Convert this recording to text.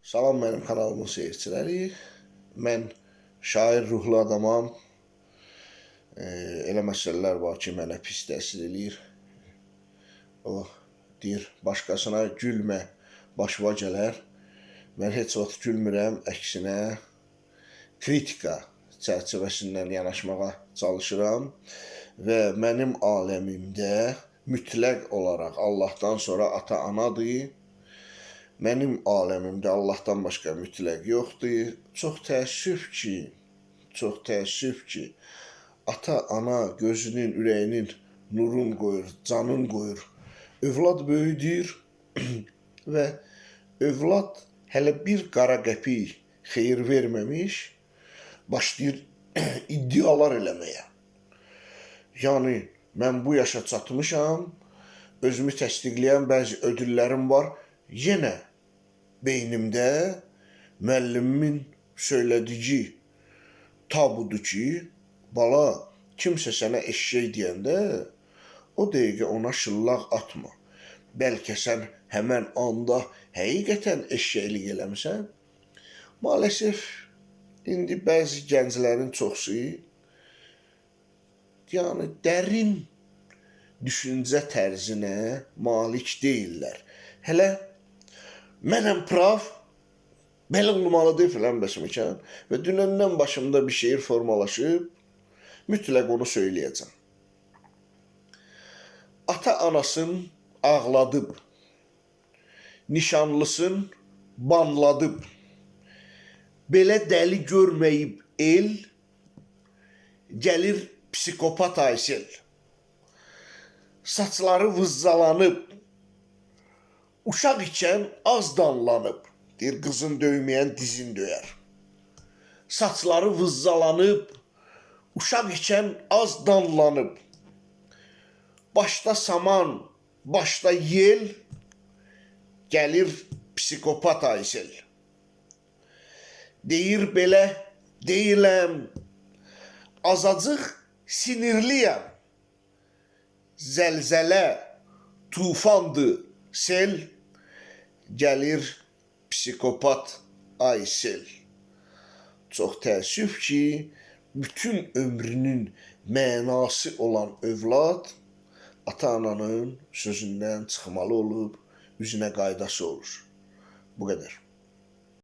Salam mənim kanalımın seyirciləri. Mən şair ruhlu adamam. Elə məsələlər var ki, mənə pis təsir eləyir. O deyir, başqasına gülmə, başıma gələr. Mən heç vaxt gülmürəm, əksinə kritika çərçivəsindən yanaşmağa çalışıram. Və mənim aləmimdə mütləq olaraq Allahdan sonra ata-anadır. Mənim aləmimdə Allahdan başqa mütləq yoxdur. Çox təəssüf ki, ata-ana gözünün, ürəyinin nurun qoyur, canın qoyur. Övlad böyüdür və övlad hələ bir qara qəpik xeyir verməmiş, başlayır iddialar eləməyə. Yəni, mən bu yaşa çatmışam, özümü təsdiqləyən bəzi ödüllərim var. Yenə beynimdə müəllimimin söylədiyi tabudur ki, bala, kimsə sənə eşşək deyəndə, o dəqiqə ona şıllaq atma. Bəlkə sən həmən anda həqiqətən eşşəklik eləmişsən. Maalesef, indi bəzi gənclərin çoxsu, yəni dərin düşüncə tərzinə malik deyirlər. Hələ mənəm prav, belə olmalıdır filan bəsməkən və dünəndən başımda bir şeir formalaşıb, mütləq onu söyləyəcəm. Ata-anasın ağladıb, nişanlısın banladıb, belə dəli görməyib el, gəlir psikopat Aysel. Saçları vızzalanıb, uşaq ikən az danlanıb, deyir qızın döyməyən dizin döyər. Saçları vızzalanıb, uşaq ikən az danlanıb, başda saman, başda yel, gəlir psikopat Aysel. Deyir belə, deyiləm, azacıq sinirliyəm, zəlzələ, tufandır, sel, gəlir psikopat Aysel. Çox təəssüf ki, bütün ömrünün mənası olan övlad ata-ananın sözündən çıxmalı olub, üzünə qaydası olur. Bu qədər.